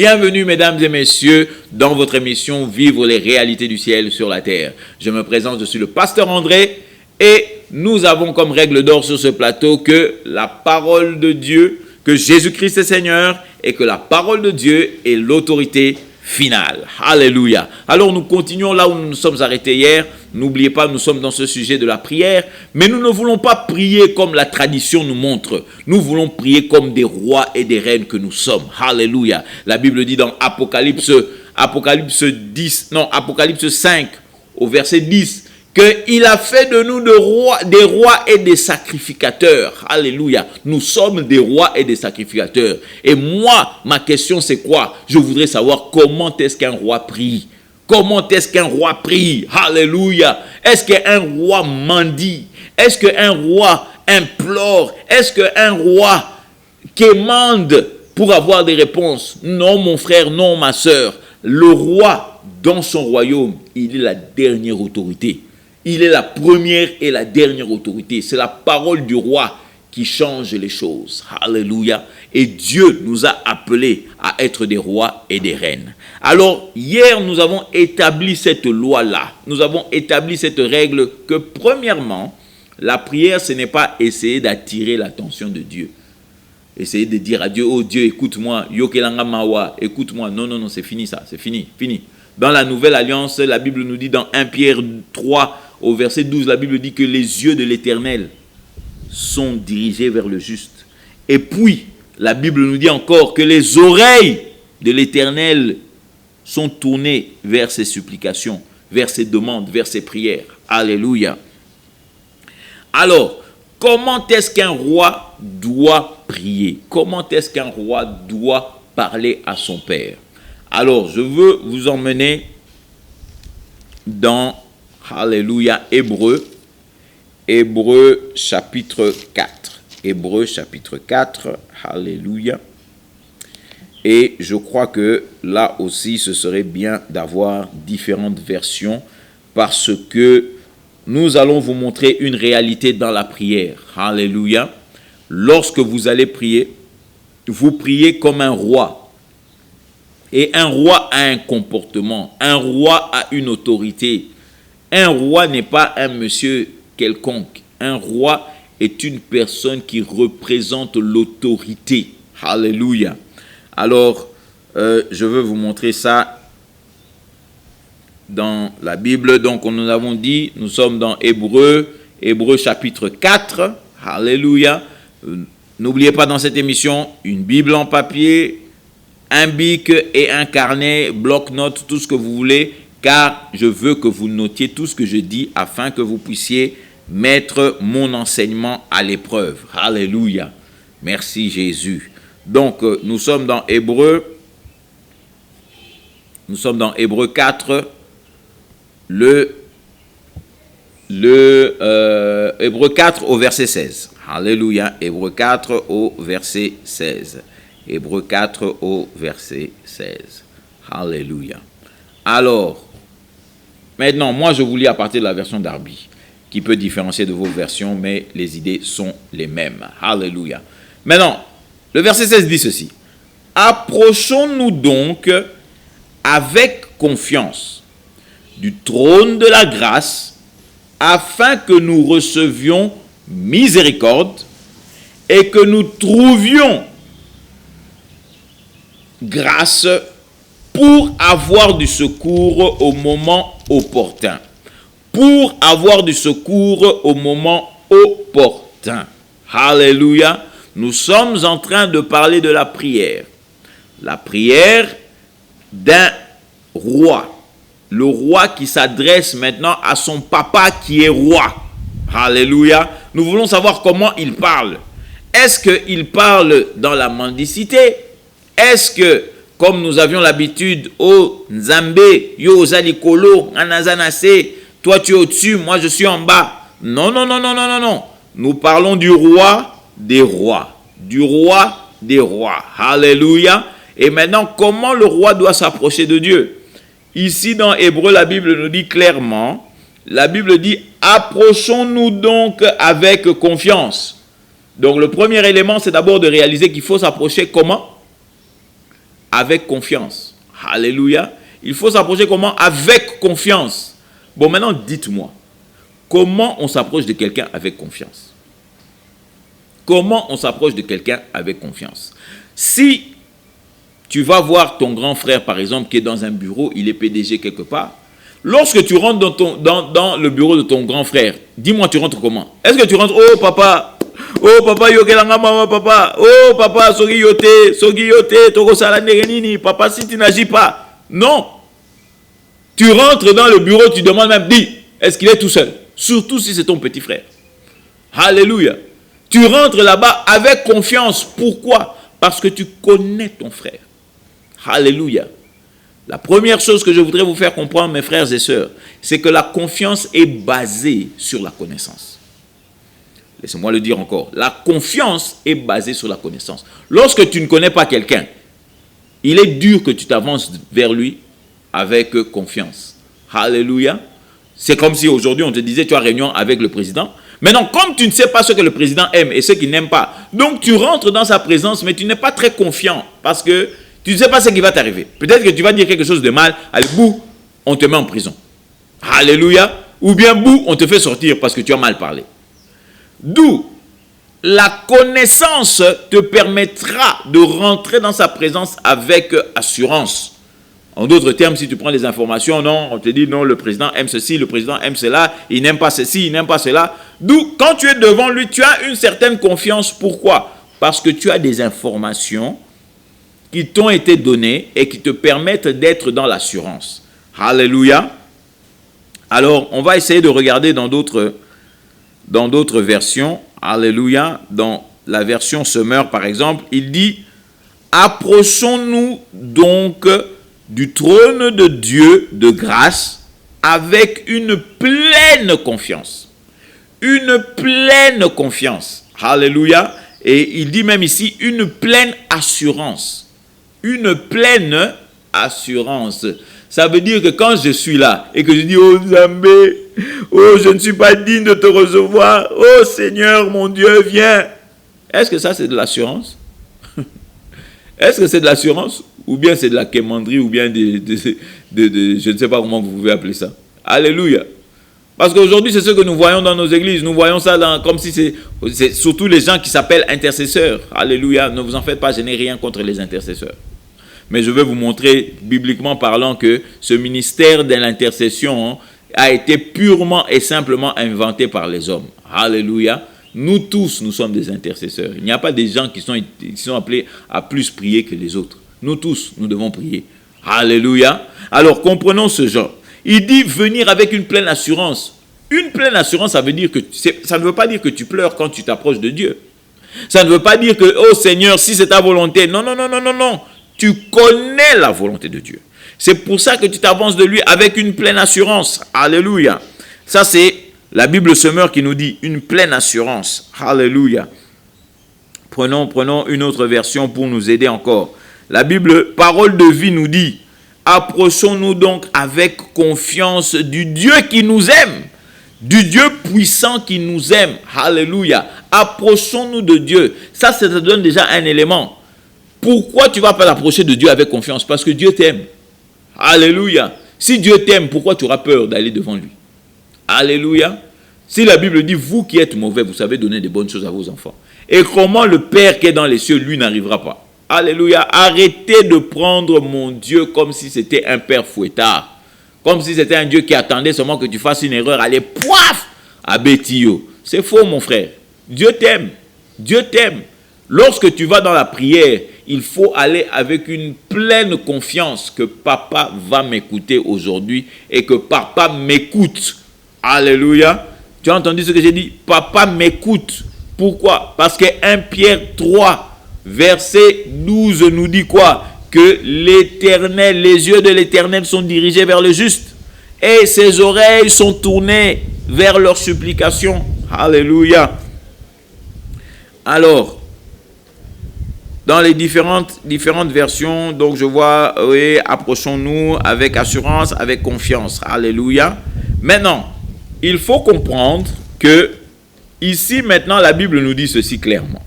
Bienvenue mesdames et messieurs dans votre émission Vivre les réalités du ciel sur la terre. Je me présente, je suis le pasteur André et nous avons comme règle d'or sur ce plateau que la parole de Dieu, que Jésus-Christ est Seigneur et que la parole de Dieu est l'autorité finale. Alléluia. Alors nous continuons là où nous nous sommes arrêtés hier. N'oubliez pas, nous sommes dans ce sujet de la prière, mais nous ne voulons pas prier comme la tradition nous montre. Nous voulons prier comme des rois et des reines que nous sommes. Alléluia. La Bible dit dans Apocalypse 5 au verset 10 qu'il a fait de nous des rois et des sacrificateurs. Alléluia. Nous sommes des rois et des sacrificateurs. Et moi, ma question c'est quoi? Je voudrais savoir comment est-ce qu'un roi prie. Comment est-ce qu'un roi prie? Alléluia. Est-ce qu'un roi mendie? Est-ce qu'un roi implore? Est-ce qu'un roi quémande pour avoir des réponses? Non, mon frère, non, ma soeur. Le roi, dans son royaume, il est la dernière autorité. Il est la première et la dernière autorité. C'est la parole du roi qui change les choses. Alléluia. Et Dieu nous a appelés à être des rois et des reines. Alors, hier, nous avons établi cette loi-là. Nous avons établi cette règle que, premièrement, la prière, ce n'est pas essayer d'attirer l'attention de Dieu. Essayer de dire à Dieu, oh Dieu, écoute-moi, yokelanga mawa, écoute-moi. Non, non, non, c'est fini ça, c'est fini, fini. Dans la Nouvelle Alliance, la Bible nous dit dans 1 Pierre 3, au verset 12, la Bible dit que les yeux de l'Éternel sont dirigés vers le juste. Et puis, la Bible nous dit encore que les oreilles de l'Éternel sont tournées vers ses supplications, vers ses demandes, vers ses prières. Alléluia. Alors, comment est-ce qu'un roi doit prier? Comment est-ce qu'un roi doit parler à son Père? Alors, je veux vous emmener dans, Alléluia, Hébreux chapitre 4. Hébreux chapitre 4, Alléluia. Et je crois que là aussi, ce serait bien d'avoir différentes versions parce que nous allons vous montrer une réalité dans la prière. Alléluia. Lorsque vous allez prier, vous priez comme un roi. Et un roi a un comportement. Un roi a une autorité. Un roi n'est pas un monsieur quelconque. Un roi est une personne qui représente l'autorité. Alléluia. Alors, je veux vous montrer ça dans la Bible. Donc, nous avons dit, nous sommes dans Hébreux chapitre 4. Alléluia. N'oubliez pas dans cette émission, une Bible en papier, un bic et un carnet, bloc-notes, tout ce que vous voulez, car je veux que vous notiez tout ce que je dis afin que vous puissiez mettre mon enseignement à l'épreuve. Alléluia. Merci Jésus. Donc, nous sommes dans Hébreux 4, Hébreux 4 au verset 16. Alléluia. Hébreux 4 au verset 16. Hébreux 4 au verset 16. Alléluia. Alors, maintenant, moi je vous lis à partir de la version Darby, qui peut différencier de vos versions, mais les idées sont les mêmes. Alléluia. Maintenant, le verset 16 dit ceci. Approchons-nous donc avec confiance du trône de la grâce, afin que nous recevions miséricorde et que nous trouvions grâce pour avoir du secours au moment opportun. Pour avoir du secours au moment opportun. Alléluia. Nous sommes en train de parler de la prière. La prière d'un roi. Le roi qui s'adresse maintenant à son papa qui est roi. Alléluia. Nous voulons savoir comment il parle. Est-ce qu'il parle dans la mendicité? Est-ce que, comme nous avions l'habitude, oh Nzambe, yo zalikolo, anazanase, toi tu es au-dessus, moi je suis en bas. Non, non, non, non, non, non, non. Nous parlons du roi des rois. Du roi des rois. Alléluia. Et maintenant, comment le roi doit s'approcher de Dieu? Ici dans Hébreux, la Bible nous dit clairement, la Bible dit, approchons-nous donc avec confiance. Donc le premier élément, c'est d'abord de réaliser qu'il faut s'approcher comment? avec confiance. Alléluia. Il faut s'approcher comment? Avec confiance. Bon, maintenant, dites-moi, comment on s'approche de quelqu'un avec confiance? Comment on s'approche de quelqu'un avec confiance? Si tu vas voir ton grand frère, par exemple, qui est dans un bureau, il est PDG quelque part, lorsque tu rentres dans le bureau de ton grand frère, dis-moi, tu rentres comment? Est-ce que tu rentres, oh papa, yokelanga mama papa, oh papa, sogi yote, toko sala nini, papa, si tu n'agis pas. Non. Tu rentres dans le bureau, tu demandes même, dis, est-ce qu'il est tout seul? Surtout si c'est ton petit frère. Alléluia. Tu rentres là-bas avec confiance. Pourquoi? Parce que tu connais ton frère. Alléluia. La première chose que je voudrais vous faire comprendre, mes frères et sœurs, c'est que la confiance est basée sur la connaissance. Laissez-moi le dire encore. La confiance est basée sur la connaissance. Lorsque tu ne connais pas quelqu'un, il est dur que tu t'avances vers lui avec confiance. Alléluia. C'est comme si aujourd'hui on te disait tu as réunion avec le président. Maintenant, comme tu ne sais pas ce que le président aime et ce qu'il n'aime pas, donc tu rentres dans sa présence, mais tu n'es pas très confiant parce que tu ne sais pas ce qui va t'arriver. Peut-être que tu vas dire quelque chose de mal, allez, bouh, on te met en prison. Alléluia. Ou bien bouh, on te fait sortir parce que tu as mal parlé. D'où la connaissance te permettra de rentrer dans sa présence avec assurance. En d'autres termes, si tu prends les informations, non, on te dit non, le président aime ceci, le président aime cela, il n'aime pas ceci, il n'aime pas cela. D'où, quand tu es devant lui, tu as une certaine confiance. Pourquoi? Parce que tu as des informations qui t'ont été données et qui te permettent d'être dans l'assurance. Alléluia. Alors, on va essayer de regarder dans d'autres versions. Alléluia. Dans la version Semeur, par exemple, il dit « Approchons-nous donc du trône de Dieu de grâce avec une pleine confiance. » Une pleine confiance. Alléluia. Et il dit même ici une pleine assurance. Une pleine assurance. Ça veut dire que quand je suis là et que je dis « Oh Zambé, oh je ne suis pas digne de te recevoir, oh Seigneur mon Dieu, viens ». Est-ce que ça c'est de l'assurance? Est-ce que c'est de l'assurance? Ou bien c'est de la quémanderie, ou bien je ne sais pas comment vous pouvez appeler ça. Alléluia. Parce qu'aujourd'hui, c'est ce que nous voyons dans nos églises. Nous voyons ça comme si c'est surtout les gens qui s'appellent intercesseurs. Alléluia. Ne vous en faites pas, je n'ai rien contre les intercesseurs. Mais je vais vous montrer, bibliquement parlant, que ce ministère de l'intercession a été purement et simplement inventé par les hommes. Alléluia. Nous tous, nous sommes des intercesseurs. Il n'y a pas des gens qui sont appelés à plus prier que les autres. Nous tous, nous devons prier. Alléluia. Alors, comprenons ce genre. Il dit venir avec une pleine assurance. Une pleine assurance, ça ne veut pas dire que tu pleures quand tu t'approches de Dieu. Ça ne veut pas dire que, oh Seigneur, si c'est ta volonté. Non, non, non, non, non, non. Tu connais la volonté de Dieu. C'est pour ça que tu t'avances de lui avec une pleine assurance. Alléluia. Ça, c'est la Bible Semeur qui nous dit une pleine assurance. Alléluia. Prenons une autre version pour nous aider encore. La Bible, parole de vie, nous dit approchons-nous donc avec confiance du Dieu qui nous aime, du Dieu puissant qui nous aime. Alléluia. Approchons-nous de Dieu. Ça te donne déjà un élément. Pourquoi tu ne vas pas t'approcher de Dieu avec confiance? Parce que Dieu t'aime. Alléluia. Si Dieu t'aime, pourquoi tu auras peur d'aller devant lui? Alléluia. Si la Bible dit, vous qui êtes mauvais, vous savez donner des bonnes choses à vos enfants. Et comment le Père qui est dans les cieux, lui, n'arrivera pas? Alléluia. Arrêtez de prendre mon Dieu comme si c'était un père fouettard. Comme si c'était un Dieu qui attendait seulement que tu fasses une erreur. Allez, poif, à Bétio. C'est faux, mon frère. Dieu t'aime. Dieu t'aime. Lorsque tu vas dans la prière, il faut aller avec une pleine confiance que papa va m'écouter aujourd'hui et que papa m'écoute. Alléluia. Tu as entendu ce que j'ai dit? Papa m'écoute. Pourquoi? Parce que 1 Pierre 3, verset 12 nous dit quoi? Que l'Éternel, les yeux de l'Éternel sont dirigés vers le juste et ses oreilles sont tournées vers leurs supplications. Alléluia. Alors, dans les différentes versions, donc je vois, oui, approchons-nous avec assurance, avec confiance. Alléluia. Maintenant, il faut comprendre que ici, maintenant, la Bible nous dit ceci clairement.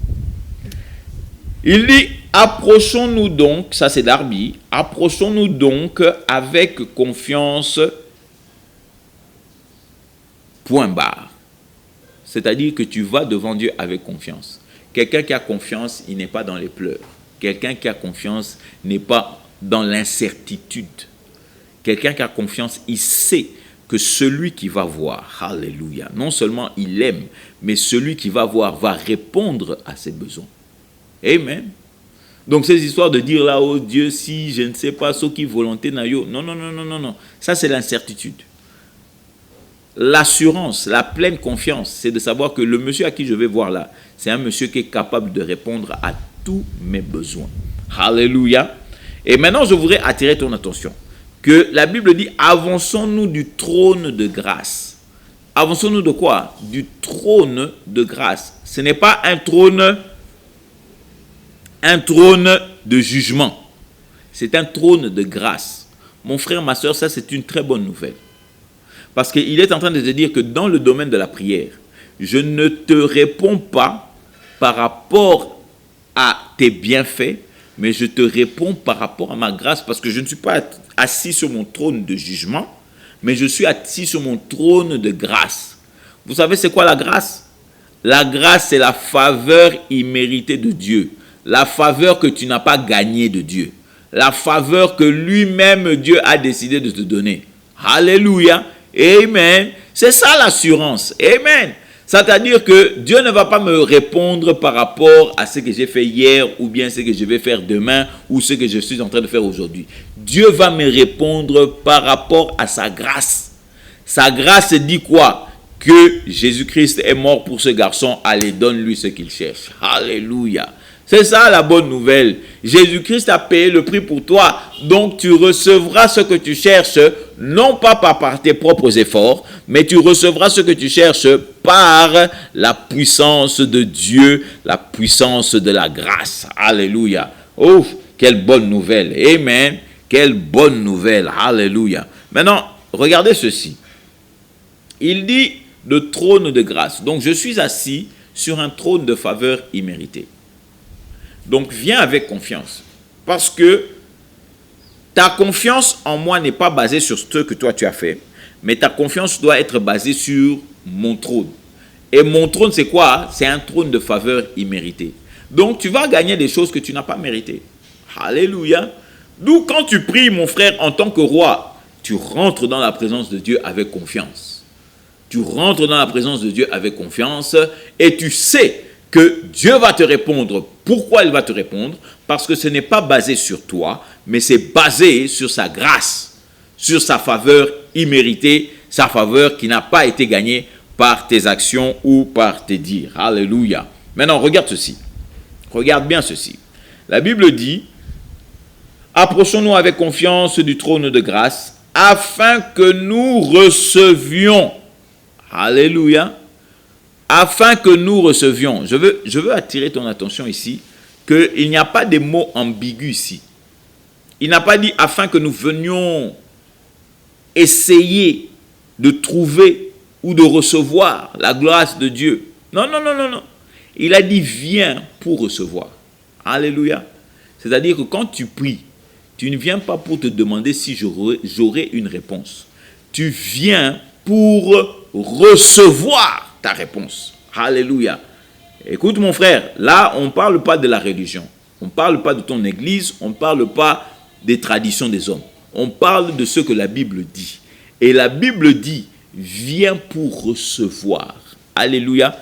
Il dit, Approchons-nous donc, ça c'est Darby, approchons-nous donc avec confiance, point barre. C'est-à-dire que tu vas devant Dieu avec confiance. Quelqu'un qui a confiance, il n'est pas dans les pleurs. Quelqu'un qui a confiance n'est pas dans l'incertitude. Quelqu'un qui a confiance, il sait que celui qui va voir, alléluia, non seulement il aime, mais celui qui va voir va répondre à ses besoins. Amen. Donc ces histoires de dire là, oh Dieu, si je ne sais pas ce qui volonté n'a yo, non. Ça c'est l'incertitude. L'assurance, la pleine confiance, c'est de savoir que le monsieur à qui je vais voir là, c'est un monsieur qui est capable de répondre à tous mes besoins. Alléluia. Et maintenant, je voudrais attirer ton attention que la Bible dit, avançons-nous du trône de grâce. Avançons-nous de quoi? Du trône de grâce. Ce n'est pas un trône de jugement. C'est un trône de grâce. Mon frère, ma soeur, ça c'est une très bonne nouvelle. Parce qu'il est en train de te dire que dans le domaine de la prière, je ne te réponds pas par rapport à tes bienfaits, mais je te réponds par rapport à ma grâce, parce que je ne suis pas assis sur mon trône de jugement, mais je suis assis sur mon trône de grâce. Vous savez c'est quoi la grâce? La grâce, c'est la faveur imméritée de Dieu. La faveur que tu n'as pas gagnée de Dieu. La faveur que lui-même Dieu a décidé de te donner. Alléluia. Amen. C'est ça l'assurance. Amen. C'est-à-dire que Dieu ne va pas me répondre par rapport à ce que j'ai fait hier ou bien ce que je vais faire demain ou ce que je suis en train de faire aujourd'hui. Dieu va me répondre par rapport à sa grâce. Sa grâce dit quoi? Que Jésus-Christ est mort pour ce garçon. Allez, donne-lui ce qu'il cherche. Alléluia. C'est ça la bonne nouvelle. Jésus-Christ a payé le prix pour toi. Donc tu recevras ce que tu cherches, non pas par tes propres efforts, mais tu recevras ce que tu cherches par la puissance de Dieu, la puissance de la grâce. Alléluia. Oh, quelle bonne nouvelle. Amen. Quelle bonne nouvelle. Alléluia. Maintenant, regardez ceci. Il dit le trône de grâce. Donc je suis assis sur un trône de faveur imméritée. Donc, viens avec confiance. Parce que ta confiance en moi n'est pas basée sur ce que toi tu as fait, mais ta confiance doit être basée sur mon trône. Et mon trône, c'est quoi? C'est un trône de faveur imméritée. Donc, tu vas gagner des choses que tu n'as pas méritées. Alléluia. D'où, quand tu pries, mon frère, en tant que roi, tu rentres dans la présence de Dieu avec confiance. Tu rentres dans la présence de Dieu avec confiance et tu sais que Dieu va te répondre. Pourquoi il va te répondre? Parce que ce n'est pas basé sur toi, mais c'est basé sur sa grâce, sur sa faveur imméritée, sa faveur qui n'a pas été gagnée par tes actions ou par tes dires. Alléluia. Maintenant, regarde ceci. Regarde bien ceci. La Bible dit, approchons-nous avec confiance du trône de grâce, afin que nous recevions. Alléluia. Afin que nous recevions. Je veux attirer ton attention ici, qu'il n'y a pas de mots ambigus ici. Il n'a pas dit afin que nous venions essayer de trouver ou de recevoir la grâce de Dieu. Non. Il a dit viens pour recevoir. Alléluia. C'est-à-dire que quand tu pries, tu ne viens pas pour te demander si j'aurai une réponse. Tu viens pour recevoir ta réponse. Alléluia. Écoute mon frère, là on ne parle pas de la religion. On ne parle pas de ton église. On ne parle pas des traditions des hommes. On parle de ce que la Bible dit. Et la Bible dit, viens pour recevoir. Alléluia.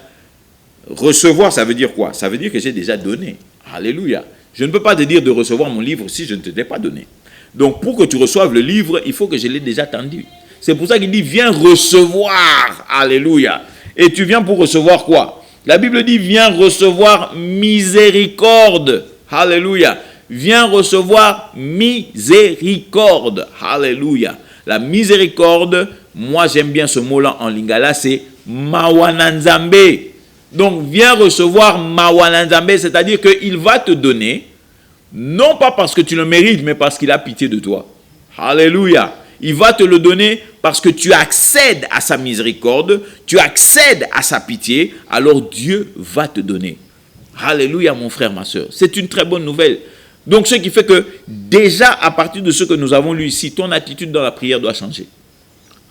Recevoir, ça veut dire quoi? Ça veut dire que j'ai déjà donné. Alléluia. Je ne peux pas te dire de recevoir mon livre si je ne te l'ai pas donné. Donc pour que tu reçoives le livre, il faut que je l'ai déjà tendu. C'est pour ça qu'il dit, viens recevoir. Alléluia. Et tu viens pour recevoir quoi? La Bible dit, viens recevoir miséricorde. Alléluia. Viens recevoir miséricorde. Alléluia. La miséricorde, moi j'aime bien ce mot-là en lingala, c'est mawananzambe. Donc viens recevoir mawananzambe, c'est-à-dire qu'il va te donner, non pas parce que tu le mérites, mais parce qu'il a pitié de toi. Alléluia. Il va te le donner parce que tu accèdes à sa miséricorde, tu accèdes à sa pitié, alors Dieu va te donner. Alléluia, mon frère, ma soeur. C'est une très bonne nouvelle. Donc, ce qui fait que déjà, à partir de ce que nous avons lu ici, ton attitude dans la prière doit changer.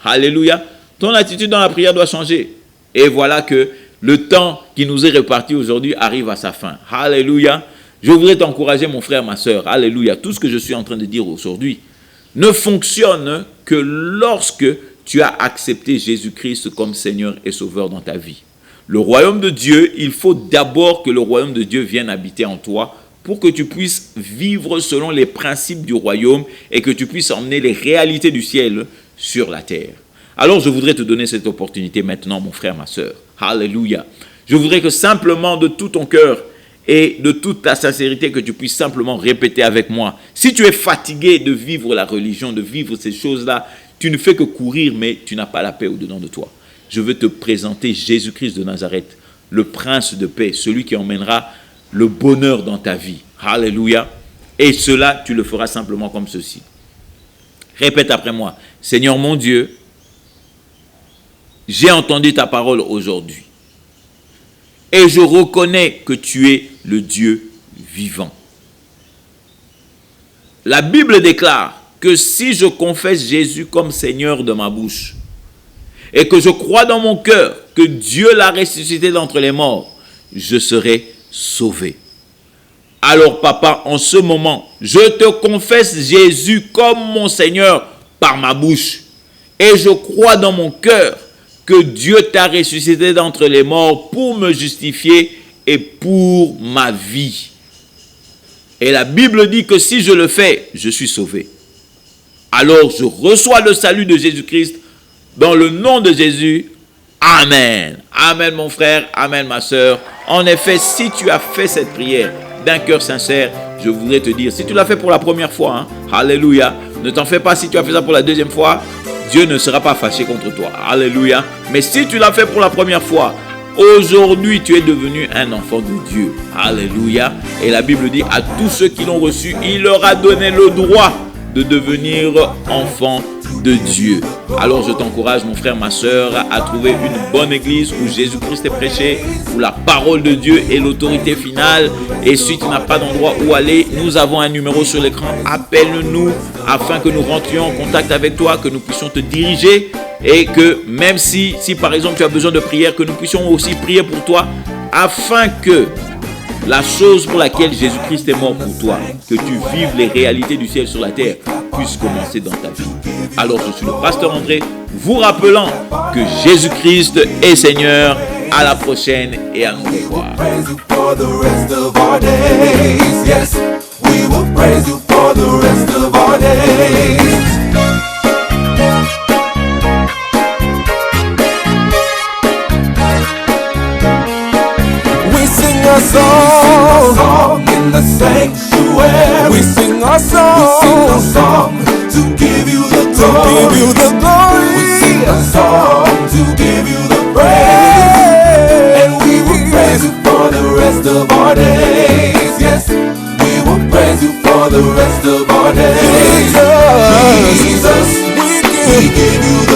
Alléluia. Ton attitude dans la prière doit changer. Et voilà que le temps qui nous est réparti aujourd'hui arrive à sa fin. Alléluia. Je voudrais t'encourager, mon frère, ma soeur. Alléluia. Tout ce que je suis en train de dire aujourd'hui ne fonctionne que lorsque tu as accepté Jésus-Christ comme Seigneur et Sauveur dans ta vie. Le royaume de Dieu, il faut d'abord que le royaume de Dieu vienne habiter en toi pour que tu puisses vivre selon les principes du royaume et que tu puisses emmener les réalités du ciel sur la terre. Alors, je voudrais te donner cette opportunité maintenant, mon frère, ma soeur. Alléluia. Je voudrais que simplement de tout ton cœur et de toute ta sincérité, que tu puisses simplement répéter avec moi. Si tu es fatigué de vivre la religion, de vivre ces choses-là, tu ne fais que courir, mais tu n'as pas la paix au-dedans de toi. Je veux te présenter Jésus-Christ de Nazareth, le prince de paix, celui qui emmènera le bonheur dans ta vie. Alléluia. Et cela, tu le feras simplement comme ceci. Répète après moi. Seigneur mon Dieu, j'ai entendu ta parole aujourd'hui. Et je reconnais que tu es le Dieu vivant. La Bible déclare que si je confesse Jésus comme Seigneur de ma bouche et que je crois dans mon cœur que Dieu l'a ressuscité d'entre les morts, je serai sauvé. Alors papa, en ce moment, je te confesse Jésus comme mon Seigneur par ma bouche et je crois dans mon cœur que Dieu t'a ressuscité d'entre les morts pour me justifier et pour ma vie. Et la Bible dit que si je le fais, je suis sauvé. Alors je reçois le salut de Jésus-Christ dans le nom de Jésus. Amen. Amen mon frère, amen ma soeur. En effet, si tu as fait cette prière d'un cœur sincère, je voudrais te dire, si tu l'as fait pour la première fois, alléluia, ne t'en fais pas si tu as fait ça pour la deuxième fois, Dieu ne sera pas fâché contre toi. Alléluia. Mais si tu l'as fait pour la première fois, aujourd'hui tu es devenu un enfant de Dieu. Alléluia. Et la Bible dit à tous ceux qui l'ont reçu, il leur a donné le droit de devenir enfants de Dieu. Alors je t'encourage mon frère, ma soeur, à trouver une bonne église où Jésus-Christ est prêché, où la parole de Dieu est l'autorité finale. Et si tu n'as pas d'endroit où aller, nous avons un numéro sur l'écran. Appelle-nous afin que nous rentrions en contact avec toi, que nous puissions te diriger et que même si par exemple tu as besoin de prière, que nous puissions aussi prier pour toi afin que la chose pour laquelle Jésus-Christ est mort pour toi, que tu vives les réalités du ciel sur la terre, puisse commencer dans ta vie. Alors je suis le pasteur André, vous rappelant que Jésus-Christ est Seigneur. À la prochaine et à nous revoir. Song in the sanctuary. We sing a song to give you the glory. We sing a song to give you the praise. And we will praise you for the rest of our days. Yes, we will praise you for the rest of our days. Jesus, we give you